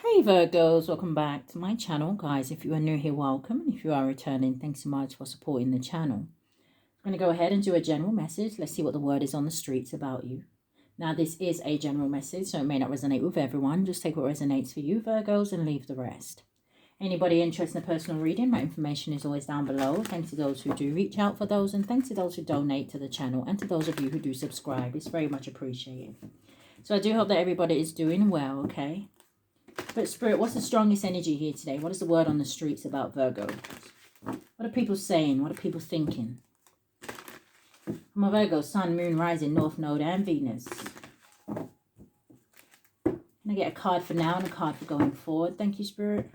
Hey Virgos, welcome back to my channel. Guys, if you are new here, welcome. And if you are returning, thanks so much for supporting the channel. I'm going to go ahead and do a general message. Let's see what the word is on the streets about you. Now, this is a general message, so it may not resonate with everyone. Just take what resonates for you, Virgos, and leave the rest. Anybody interested in a personal reading, my information is always down below. Thanks to those who do reach out for those, and thanks to those who donate to the channel, and to those of you who do subscribe. It's very much appreciated. So I do hope that everybody is doing well, okay? But Spirit, what's the strongest energy here today? What is the word on the streets about Virgo? What are people saying? What are people thinking? I'm a Virgo, Sun, Moon, Rising, North Node, and Venus. Can I get a card for now and a card for going forward? Thank you, Spirit.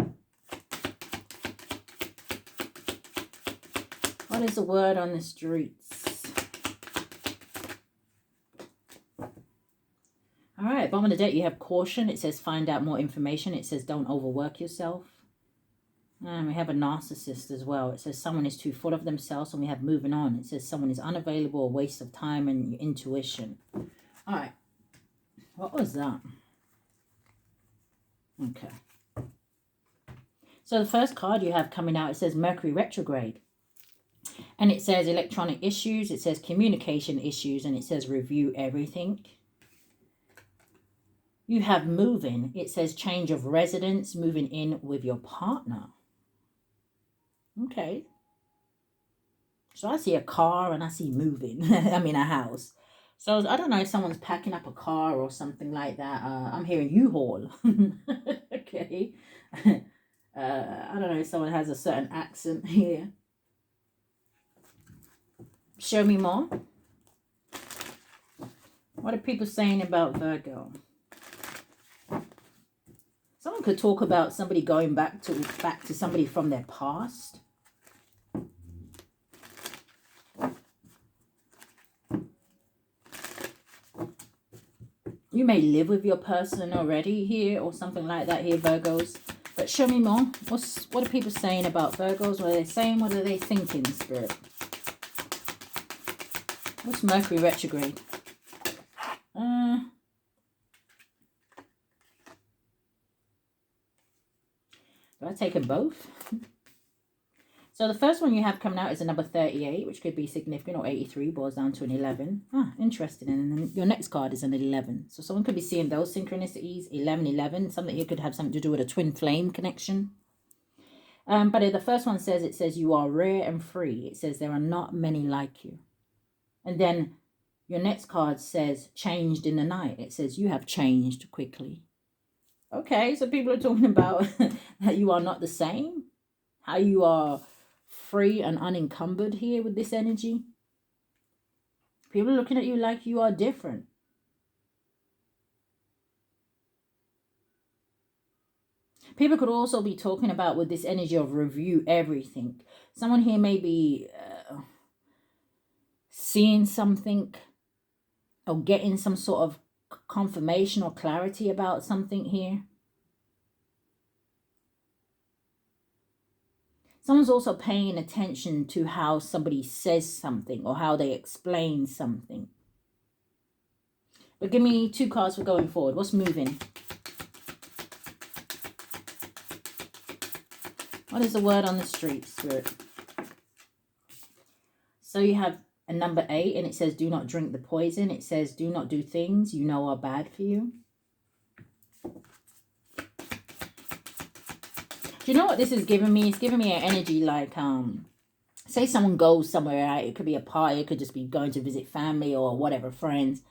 What is the word on the streets? All right, bottom of the deck, you have caution. It says find out more information. It says don't overwork yourself. And we have a narcissist as well. It says someone is too full of themselves. And we have moving on. It says someone is unavailable, a waste of time and your intuition. All right. What was that? Okay. So the first card you have coming out, it says Mercury retrograde. And it says electronic issues. It says communication issues. And it says review everything. You have moving. It says change of residence, moving in with your partner. Okay. So I see a car and I see moving. I mean a house. So I don't know if someone's packing up a car or something like that. I'm hearing U-Haul. Okay. I don't know if someone has a certain accent here. Show me more. What are people saying about Virgo? Someone could talk about somebody going back to somebody from their past. You may live with your person already here or something like that here, Virgos. But show me more. What are people saying about Virgos? What are they saying? What are they thinking, Spirit? What's Mercury retrograde? Do I take them both? So the first one you have coming out is a number 38, which could be significant, or 83, boils down to an 11. Interesting. And then your next card is an 11. So someone could be seeing those synchronicities, 11, 11. Something here could have something to do with a twin flame connection. But the first one says, it says you are rare and free. It says there are not many like you. And then your next card says changed in the night. It says you have changed quickly. Okay, so people are talking about that you are not the same. How you are free and unencumbered here with this energy. People are looking at you like you are different. People could also be talking about with this energy of review everything. Someone here may be seeing something or getting some sort of confirmation or clarity about something here. Someone's also paying attention to how somebody says something or how they explain something. But give me 2 cards for going forward. What's moving? What is the word on the street, Spirit? So you have a number 8 and it says do not drink the poison. It says do not do things you know are bad for you. Do you know what this is giving me? It's giving me an energy like, say someone goes somewhere, right? It could be a party, it could just be going to visit family or whatever, friends.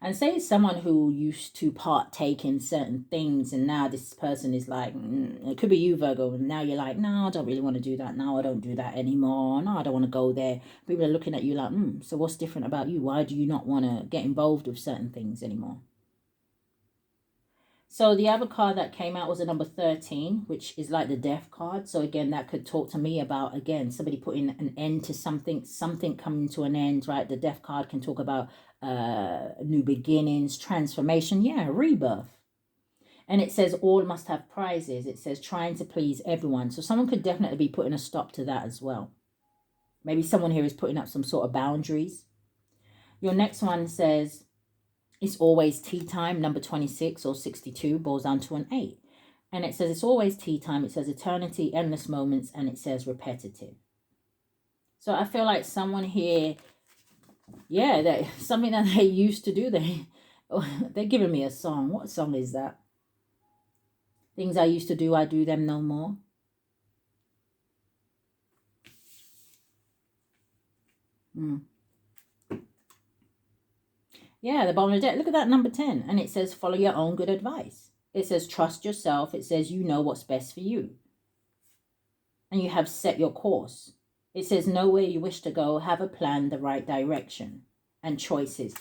And say it's someone who used to partake in certain things and now this person is like, it could be you, Virgo, and now you're like, no, I don't really want to do that. No, I don't do that anymore. No, I don't want to go there. People are looking at you like, so what's different about you? Why do you not want to get involved with certain things anymore? So the other card that came out was a number 13, which is like the death card. So again, that could talk to me about, again, somebody putting an end to something coming to an end, right? The death card can talk about new beginnings, transformation, rebirth. And it says all must have prizes. It says trying to please everyone. So someone could definitely be putting a stop to that as well. Maybe someone here is putting up some sort of boundaries. Your next one says it's always tea time, number 26 or 62, boils down to an 8. And it says it's always tea time. It says eternity, endless moments, and it says repetitive. So I feel like someone here, yeah, that something that they used to do. They're giving me a song. What song is that? Things I used to do, I do them no more. Yeah, the bottom of the deck. Look at that number 10. And it says follow your own good advice. It says trust yourself. It says you know what's best for you. And you have set your course. It says know where you wish to go. Have a plan, the right direction, and choices.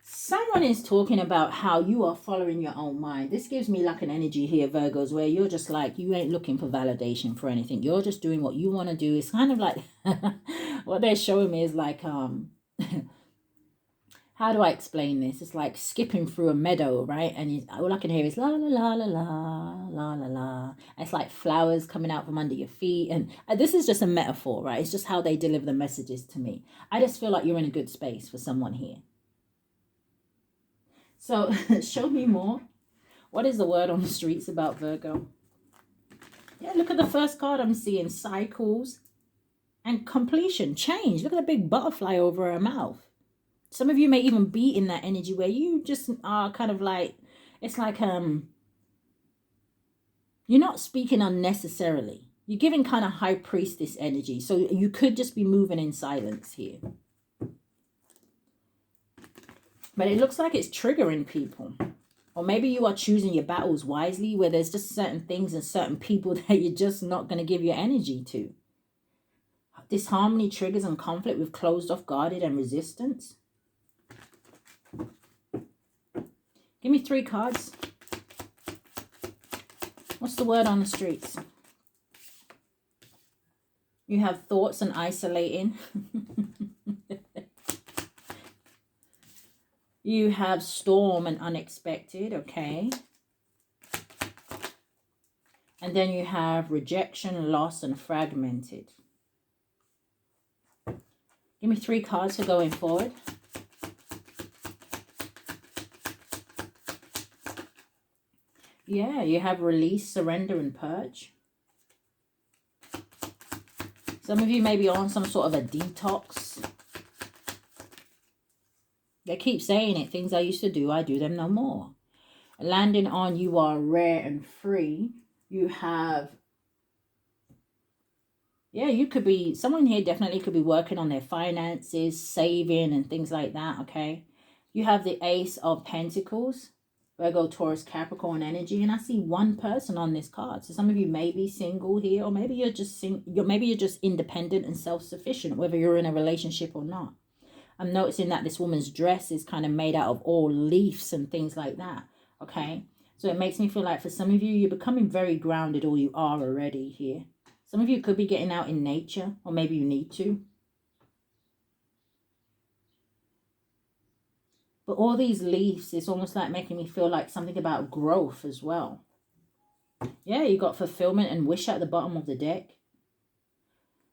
Someone is talking about how you are following your own mind. This gives me like an energy here, Virgos, where you're just like, you ain't looking for validation for anything. You're just doing what you want to do. It's kind of like, what they're showing me is like, how do I explain this? It's like skipping through a meadow, right? And all I can hear is la la la la la la la la. It's like flowers coming out from under your feet. And this is just a metaphor, right? It's just how they deliver the messages to me. I just feel like you're in a good space for someone here. So show me more. What is the word on the streets about Virgo? Yeah, look at the first card I'm seeing. Cycles and completion, change. Look at the big butterfly over her mouth. Some of you may even be in that energy where you just are kind of like, it's like you're not speaking unnecessarily. You're giving kind of high priestess energy. So you could just be moving in silence here. But it looks like it's triggering people. Or maybe you are choosing your battles wisely, where there's just certain things and certain people that you're just not going to give your energy to. Disharmony triggers and conflict with closed off, guarded, and resistance. Give me 3 cards. What's the word on the streets? You have thoughts and isolating. You have storm and unexpected, okay. And then you have rejection, loss, and fragmented. Give me 3 cards for going forward. Yeah, you have release, surrender, and purge. Some of you may be on some sort of a detox. They keep saying it. Things I used to do, I do them no more. Landing on you are rare and free. You have, yeah, you could be, someone here definitely could be working on their finances, saving and things like that, okay? You have the Ace of Pentacles, Virgo, Taurus, Capricorn energy, and I see one person on this card. So some of you may be single here, or maybe you're just maybe you're just independent and self-sufficient, whether you're in a relationship or not. I'm noticing that this woman's dress is kind of made out of all leaves and things like that, okay? So it makes me feel like for some of you, you're becoming very grounded, or you are already here. Some of you could be getting out in nature, or maybe you need to. But all these leaves is almost like making me feel like something about growth as well. Yeah, you got fulfillment and wish at the bottom of the deck.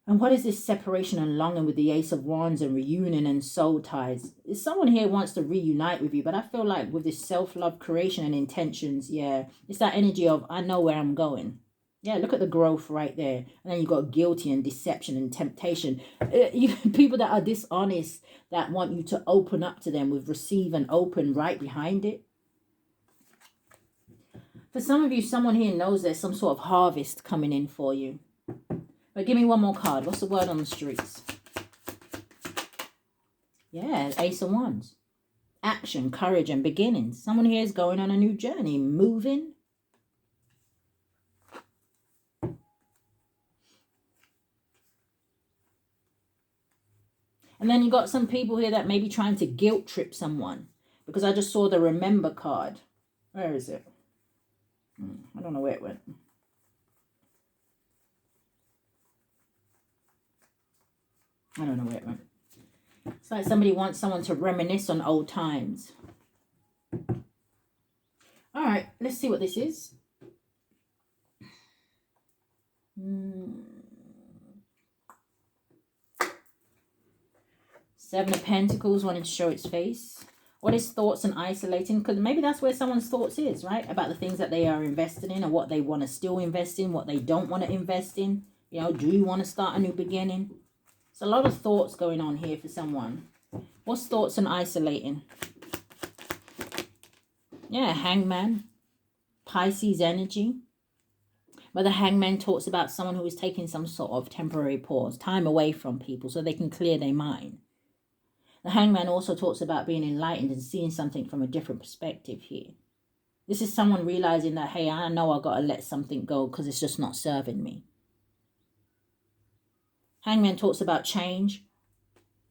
And what is this separation and longing with the Ace of Wands and reunion and soul ties? Someone here wants to reunite with you, but I feel like with this self-love, creation and intentions, yeah, it's that energy of I know where I'm going. Yeah, look at the growth right there. And then you've got guilty and deception and temptation. People that are dishonest, that want you to open up to them with receive and open right behind it. For some of you, someone here knows there's some sort of harvest coming in for you. But give me one more card. What's the word on the streets? Yeah, Ace of Wands. Action, courage, and beginnings. Someone here is going on a new journey, moving. And then you got some people here that may be trying to guilt trip someone. Because I just saw the remember card. Where is it? I don't know where it went. I don't know where it went. It's like somebody wants someone to reminisce on old times. All right, let's see what this is. Seven of Pentacles wanting to show its face. What is thoughts and isolating? Because maybe that's where someone's thoughts is, right? About the things that they are invested in, or what they want to still invest in, what they don't want to invest in. You know, do you want to start a new beginning? It's a lot of thoughts going on here for someone. What's thoughts and isolating? Yeah, Hangman. Pisces energy. But the Hangman talks about someone who is taking some sort of temporary pause, time away from people so they can clear their mind. The Hangman also talks about being enlightened and seeing something from a different perspective here. This is someone realizing that, hey, I know I got to let something go because it's just not serving me. Hangman talks about change,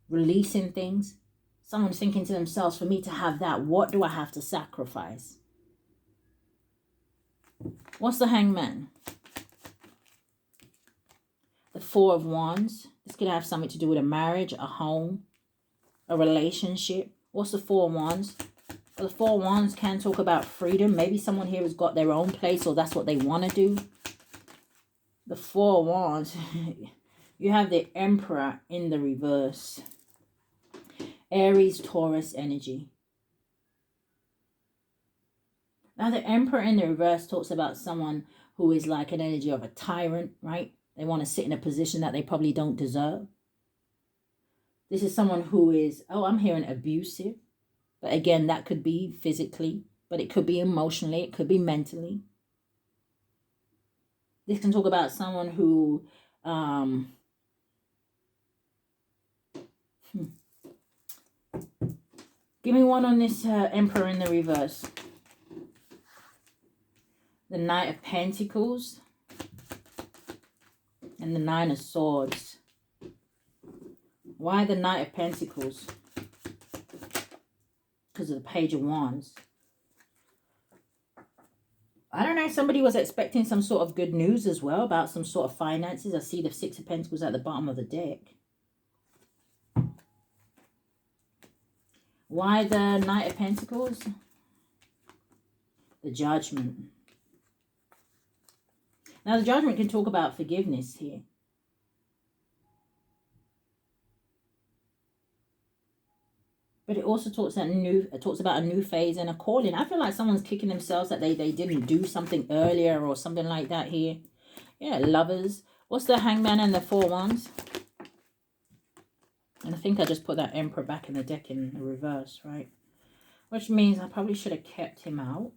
releasing things. Someone's thinking to themselves, for me to have that, what do I have to sacrifice? What's the Hangman? The Four of Wands. This could have something to do with a marriage, a home, a relationship. What's the Four of Wands? Well, the Four of Wands can talk about freedom. Maybe someone here has got their own place, or that's what they want to do. The Four of Wands. You have the Emperor in the reverse. Aries, Taurus energy. Now, the Emperor in the reverse talks about someone who is like an energy of a tyrant, right? They want to sit in a position that they probably don't deserve. This is someone who is, I'm hearing abusive. But again, that could be physically, but it could be emotionally, it could be mentally. This can talk about someone who, give me one on this Emperor in the reverse. The Knight of Pentacles and the Nine of Swords. Why the Knight of Pentacles? Because of the Page of Wands. I don't know, somebody was expecting some sort of good news as well about some sort of finances. I see the Six of Pentacles at the bottom of the deck. Why the Knight of Pentacles? The Judgment. Now, the Judgment can talk about forgiveness here. But it also talks about a new phase and a calling. I feel like someone's kicking themselves that they didn't do something earlier or something like that here. Yeah, Lovers. What's the Hangman and the Four Wands? And I think I just put that Emperor back in the deck in the reverse, right? Which means I probably should have kept him out.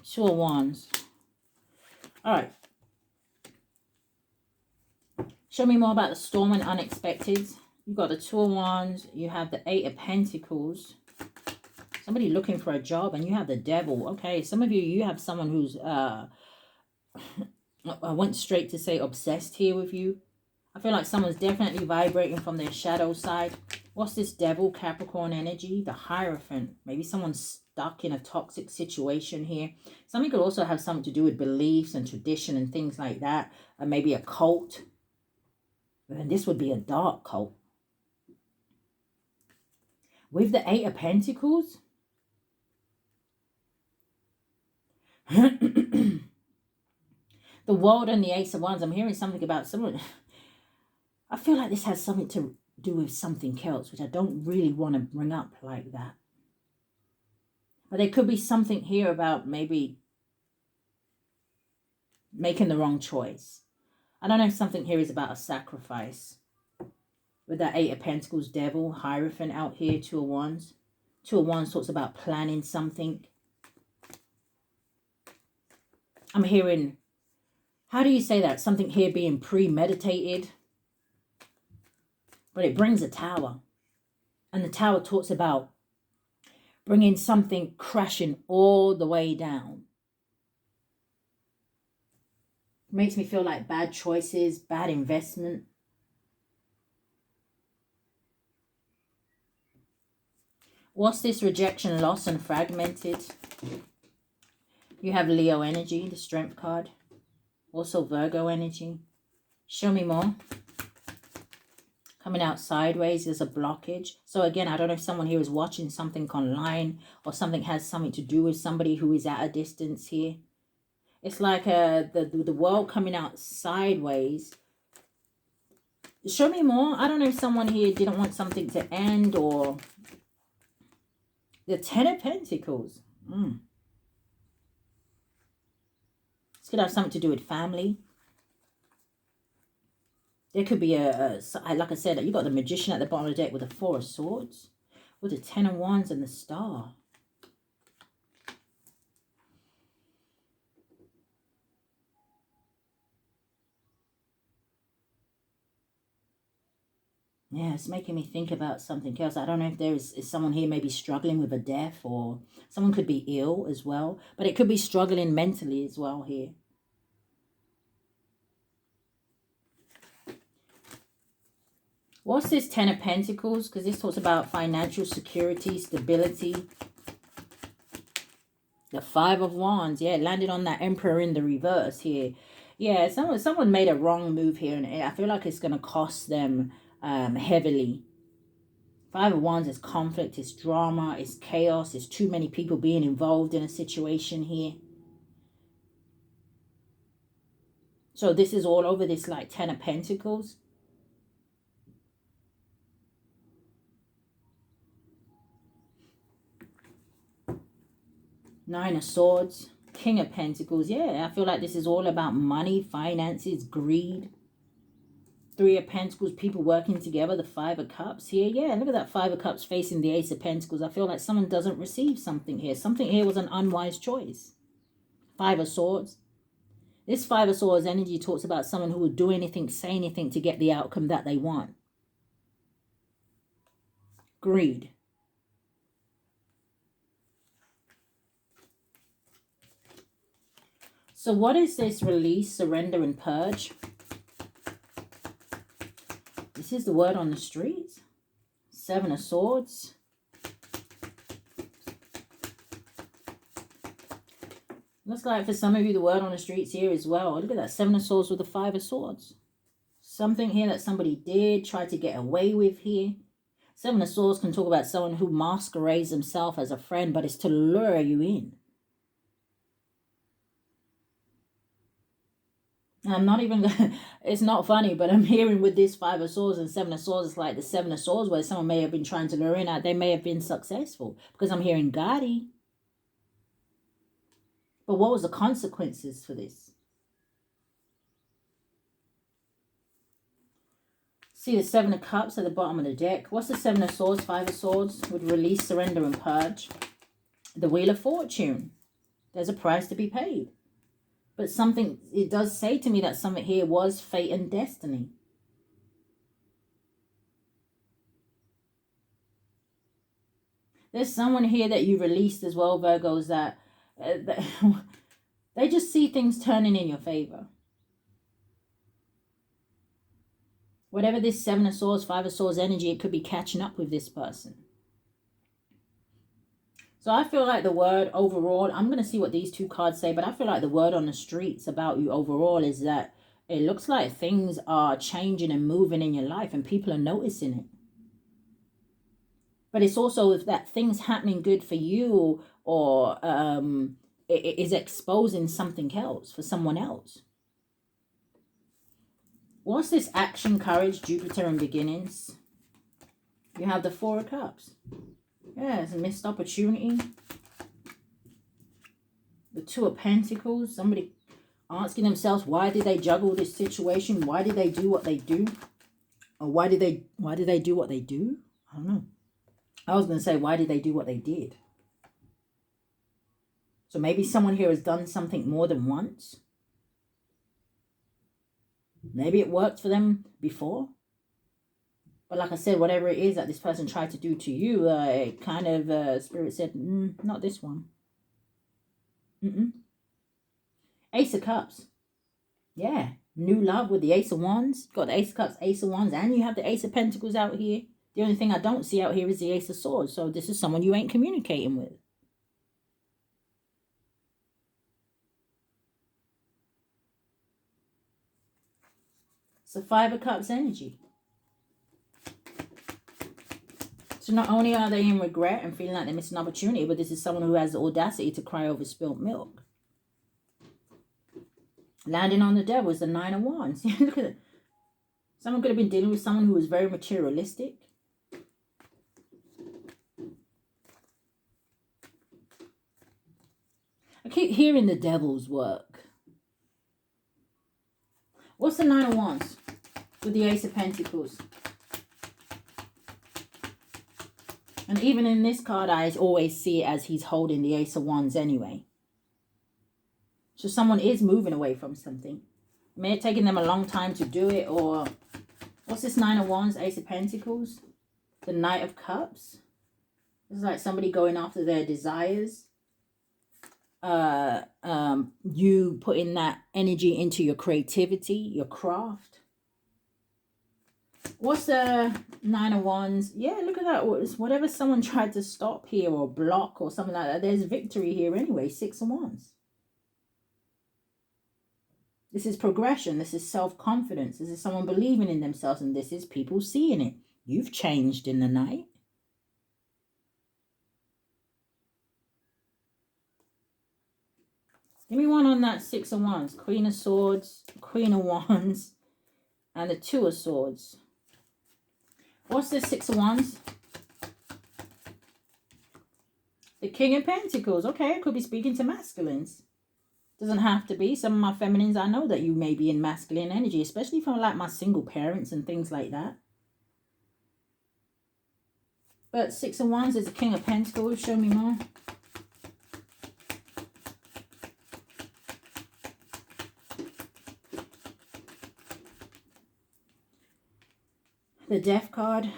Two of Wands. All right. Show me more about the Storm and Unexpected. You've got the Two of Wands. You have the Eight of Pentacles. Somebody looking for a job, and you have the Devil. Okay, some of you have someone who's, I went straight to say obsessed here with you. I feel like someone's definitely vibrating from their shadow side. What's this Devil, Capricorn energy? The Hierophant. Maybe someone's stuck in a toxic situation here. Something could also have something to do with beliefs and tradition and things like that. Maybe a cult. And this would be a dark cult. With the Eight of Pentacles. The World and the Ace of Wands. I'm hearing something about someone. I feel like this has something to do with something else, which I don't really want to bring up like that. But there could be something here about maybe making the wrong choice. I don't know if something here is about a sacrifice. With that Eight of Pentacles, Devil, Hierophant out here, Two of Wands. Two of Wands talks about planning something. I'm hearing, how do you say that? Something here being premeditated. But it brings a Tower. And the Tower talks about bringing something crashing all the way down. It makes me feel like bad choices, bad investment. What's this? Rejection, loss, and fragmented. You have Leo energy, the Strength card. Also Virgo energy. Show me more. Coming out sideways, there's a blockage. So again, I don't know if someone here is watching something online or something has something to do with somebody who is at a distance here. It's like the world coming out sideways Show me more. I don't know if someone here didn't want something to end, or the Ten of Pentacles. This could have something to do with family. There could be like I said, you got the Magician at the bottom of the deck with the Four of Swords, with the Ten of Wands and the Star. Yeah, it's making me think about something else. I don't know if there is someone here maybe struggling with a death, or someone could be ill as well. But it could be struggling mentally as well here. What's this Ten of Pentacles? Because this talks about financial security, stability. The Five of Wands. Yeah, it landed on that Emperor in the reverse here. Yeah, someone made a wrong move here, and I feel like it's going to cost them heavily. Five of Wands is conflict, it's drama, it's chaos, it's too many people being involved in a situation here. So this is all over this like Ten of Pentacles. Nine of Swords, King of Pentacles. Yeah, I feel like this is all about money, finances, greed. Three of Pentacles, people working together. The Five of Cups here. Yeah, look at that Five of Cups facing the Ace of Pentacles. I feel like someone doesn't receive something here. Something here was an unwise choice. Five of Swords. This Five of Swords energy talks about someone who will do anything, say anything to get the outcome that they want. Greed. So what is this? Release, surrender, and purge? This is the word on the streets. Seven of Swords. Looks like for some of you the word on the streets here as well. Look at that. Seven of Swords with the Five of Swords. Something here that somebody did try to get away with here. Seven of Swords can talk about someone who masquerades himself as a friend, but it's to lure you in. I'm not even gonna, it's not funny, but I'm hearing with this Five of Swords and Seven of Swords, it's like the Seven of Swords where someone may have been trying to lure in at, they may have been successful, because I'm hearing Gotti. But what was the consequences for this? See the Seven of Cups at the bottom of the deck. What's the Seven of Swords, Five of Swords? With release, surrender, and purge. The Wheel of Fortune. There's a price to be paid. But something, it does say to me that something here was fate and destiny. There's someone here that you released as well, Virgos, that they just see things turning in your favor. Whatever this Seven of Swords, Five of Swords energy, it could be catching up with this person. So I feel like the word overall, I'm going to see what these two cards say, but I feel like the word on the streets about you overall is that it looks like things are changing and moving in your life and people are noticing it. But it's also if that thing's happening good for you, or it is exposing something else for someone else. What's this? Action, courage, Jupiter, and beginnings. You have the Four of Cups. Yeah, it's a missed opportunity. The Two of Pentacles. Somebody asking themselves, why did they juggle this situation? Why did they do what they do? Or why did they do what they do? I don't know. I was going to say, why did they do what they did? So maybe someone here has done something more than once. Maybe it worked for them before. But like I said, whatever it is that this person tried to do to you, it kind of, Spirit said, not this one. Ace of Cups. Yeah. New love with the Ace of Wands. Got the Ace of Cups, Ace of Wands, and you have the Ace of Pentacles out here. The only thing I don't see out here is the Ace of Swords. So this is someone you ain't communicating with. It's the Five of Cups energy. So not only are they in regret and feeling like they missed an opportunity, but this is someone who has the audacity to cry over spilt milk. Landing on the Devil is the Nine of Wands. Look at it. Someone could have been dealing with someone who was very materialistic. I keep hearing the devil's work. What's the Nine of Wands with the Ace of Pentacles? And even in this card, I always see it as he's holding the Ace of Wands anyway. So someone is moving away from something. It may have taken them a long time to do it, or what's this Nine of Wands, Ace of Pentacles? The Knight of Cups. It's like somebody going after their desires. You putting that energy into your creativity, your craft. What's the Nine of Wands? Yeah, look at that. Whatever someone tried to stop here or block or something like that, there's victory here anyway. Six of Wands. This is progression. This is self-confidence. This is someone believing in themselves, and this is people seeing it. You've changed in the night. Give me one on that Six of Wands. Queen of Swords, Queen of Wands, and the Two of Swords. What's this Six of Wands? The King of Pentacles. Okay, I could be speaking to masculines. Doesn't have to be. Some of my feminines, I know that you may be in masculine energy, especially from like my single parents and things like that. But Six of Wands is the King of Pentacles. Show me more. The Death card.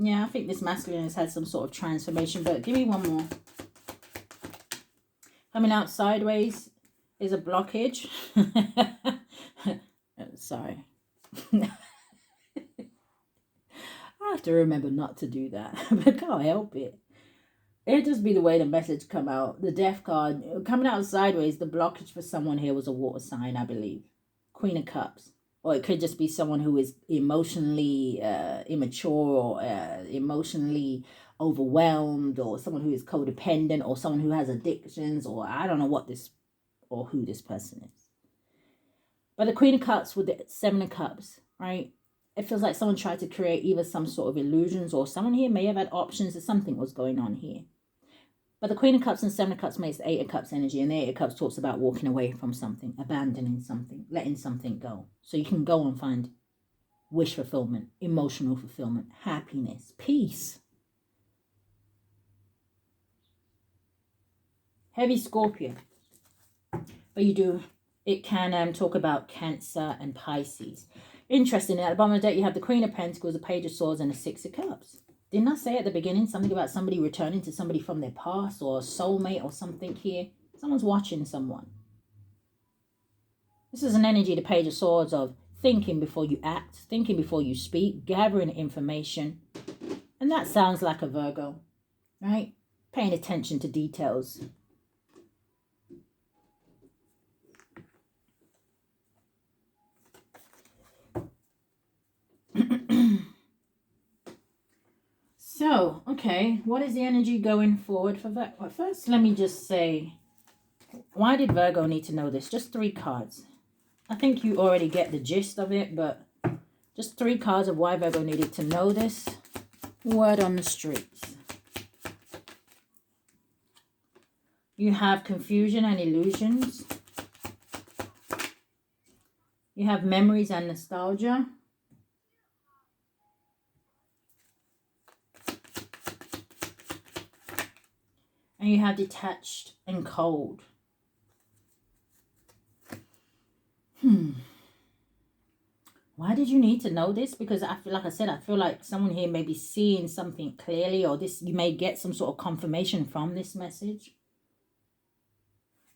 Yeah, I think this masculine has had some sort of transformation, but give me one more. Coming out sideways is a blockage. Sorry. I have to remember not to do that, but can't help it. It'll just be the way the message come out. The Death card, coming out sideways, the blockage for someone here was a water sign, I believe. Queen of Cups. Or it could just be someone who is emotionally immature or emotionally overwhelmed, or someone who is codependent, or someone who has addictions, or I don't know what this or who this person is. But the Queen of Cups with the Seven of Cups, right? It feels like someone tried to create either some sort of illusions, or someone here may have had options, or something was going on here. But the Queen of Cups and Seven of Cups makes the Eight of Cups energy, and the Eight of Cups talks about walking away from something, abandoning something, letting something go. So you can go and find wish fulfillment, emotional fulfillment, happiness, peace. Heavy Scorpio. But you do, it can talk about Cancer and Pisces. Interesting, at the bottom of the deck you have the Queen of Pentacles, the Page of Swords, and the Six of Cups. Didn't I say at the beginning something about somebody returning to somebody from their past, or a soulmate or something here? Someone's watching someone. This is an energy, the Page of Swords, of thinking before you act, thinking before you speak, gathering information. And that sounds like a Virgo, right? Paying attention to details. So, okay, what is the energy going forward for that? Well, first, let me just say, why did Virgo need to know this? Just 3 cards. I think you already get the gist of it, but just 3 cards of why Virgo needed to know this. Word on the streets. You have confusion and illusions. You have memories and nostalgia. And you have detached and cold. Why did you need to know this? Because I feel, like I said, I feel like someone here may be seeing something clearly, or this, you may get some sort of confirmation from this message.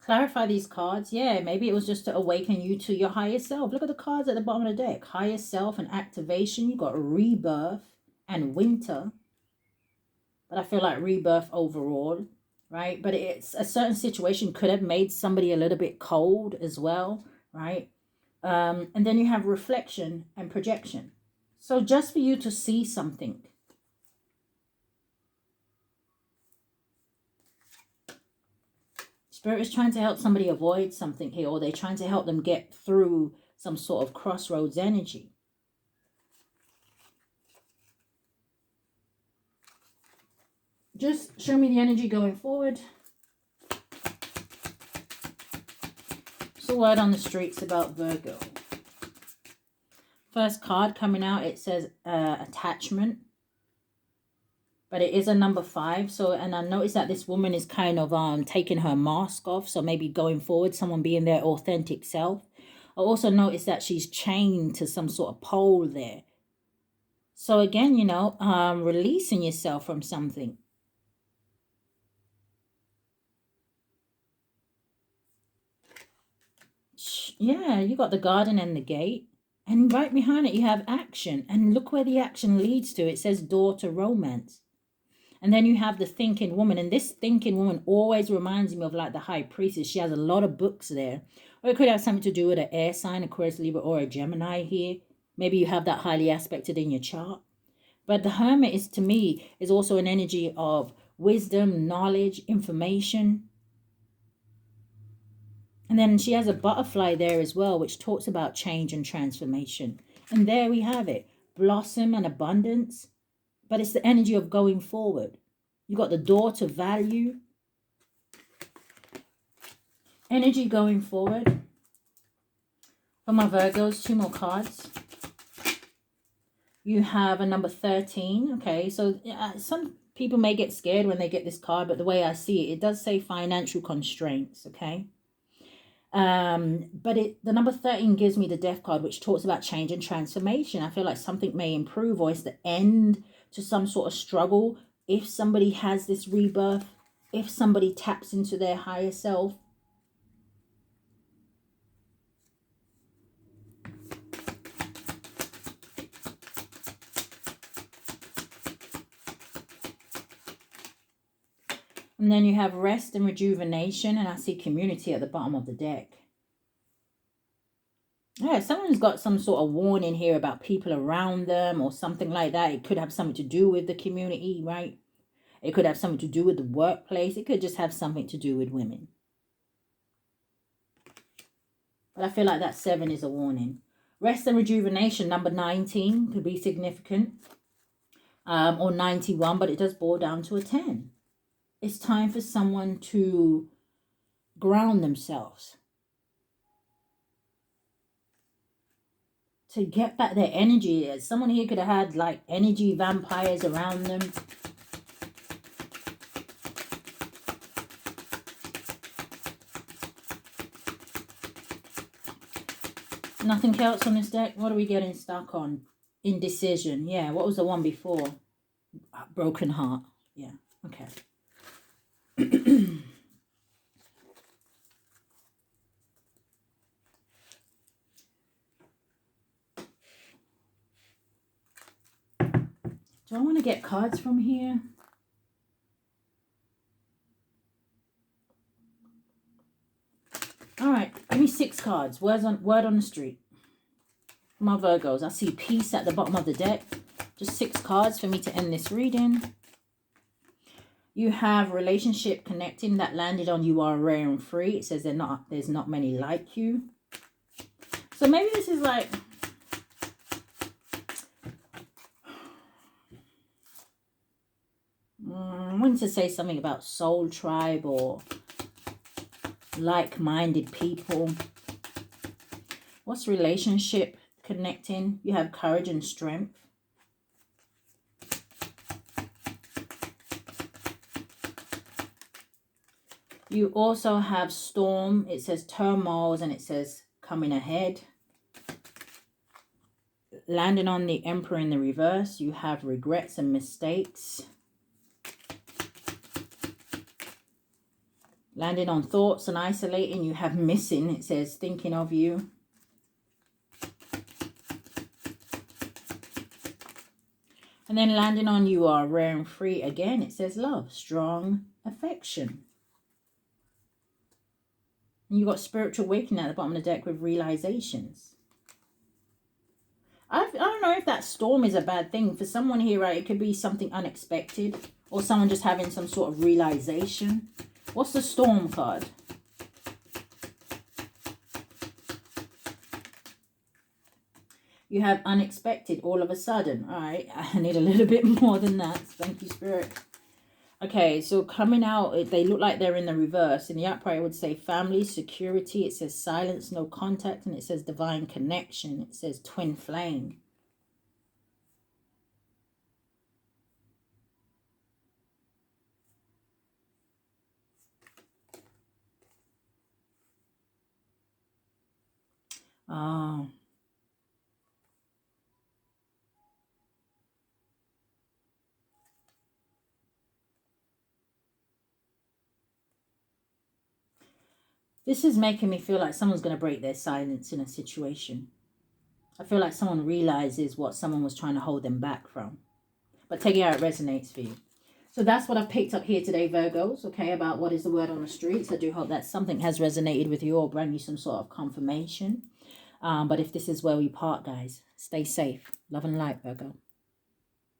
Clarify these cards. Yeah, maybe it was just to awaken you to your higher self. Look at the cards at the bottom of the deck. Higher self and activation. You got rebirth and winter. But I feel like rebirth overall, right? But it's a certain situation could have made somebody a little bit cold as well, right? And then you have reflection and projection. So just for you to see something. Spirit is trying to help somebody avoid something here, or they're trying to help them get through some sort of crossroads energy. Just show me the energy going forward. What's the word on the streets about Virgo? First card coming out, it says attachment. But it is a number 5. So, and I noticed that this woman is kind of taking her mask off. So maybe going forward, someone being their authentic self. I also noticed that she's chained to some sort of pole there. So again, you know, releasing yourself from something. Yeah, you got the garden and the gate. And right behind it, you have action. And look where the action leads to. It says door to romance. And then you have the thinking woman. And this thinking woman always reminds me of like the high priestess. She has a lot of books there. Or it could have something to do with an air sign, Aquarius, Libra, or a Gemini here. Maybe you have that highly aspected in your chart. But the hermit is, to me, is also an energy of wisdom, knowledge, information. And then she has a butterfly there as well, which talks about change and transformation. And there we have it. Blossom and abundance. But it's the energy of going forward. You got the door to value. Energy going forward. For my Virgos, 2 more cards. You have a number 13. Okay, so some people may get scared when they get this card, but the way I see it, it does say financial constraints, okay? But the number 13 gives me the death card, which talks about change and transformation. I feel like something may improve, or it's the end to some sort of struggle. If somebody has this rebirth, if somebody taps into their higher self. And then you have rest and rejuvenation, and I see community at the bottom of the deck. Yeah, someone's got some sort of warning here about people around them or something like that. It could have something to do with the community, right? It could have something to do with the workplace. It could just have something to do with women. But I feel like that 7 is a warning. Rest and rejuvenation, number 19, could be significant. Or 91, but it does boil down to a 10. It's time for someone to ground themselves. To get back their energy. Someone here could have had like energy vampires around them. Nothing else on this deck. What are we getting stuck on? Indecision. Yeah, what was the one before? Broken heart. Yeah, okay. Do I want to get cards from here? All right, give me 6 cards. Word on the street. My Virgos, I see peace at the bottom of the deck. Just 6 cards for me to end this reading. You have relationship connecting that landed on you are rare and free. It says there's not many like you. So maybe this is like... I wanted to say something about soul tribe or like-minded people. What's relationship connecting? You have courage and strength. You also have storm. It says turmoils and it says coming ahead. Landing on the Emperor in the reverse. You have regrets and mistakes. Landing on thoughts and isolating, you have missing. It says thinking of you. And then landing on you are rare and free. Again, it says love, strong affection. And you got spiritual awakening at the bottom of the deck with realizations. I don't know if that storm is a bad thing. For someone here, right, it could be something unexpected. Or someone just having some sort of realization. What's the storm card? You have unexpected all of a sudden. All right, I need a little bit more than that. Thank you, Spirit. Okay, so coming out, they look like they're in the reverse. In the upright, I would say family, security. It says silence, no contact. And it says divine connection. It says twin flame. Oh. This is making me feel like someone's going to break their silence in a situation. I feel like someone realizes what someone was trying to hold them back from. But take it how it resonates for you. So that's what I've picked up here today, Virgos, okay, about what is the word on the streets. I do hope that something has resonated with you or bring you some sort of confirmation. But if this is where we part, guys, stay safe. Love and light, Virgo.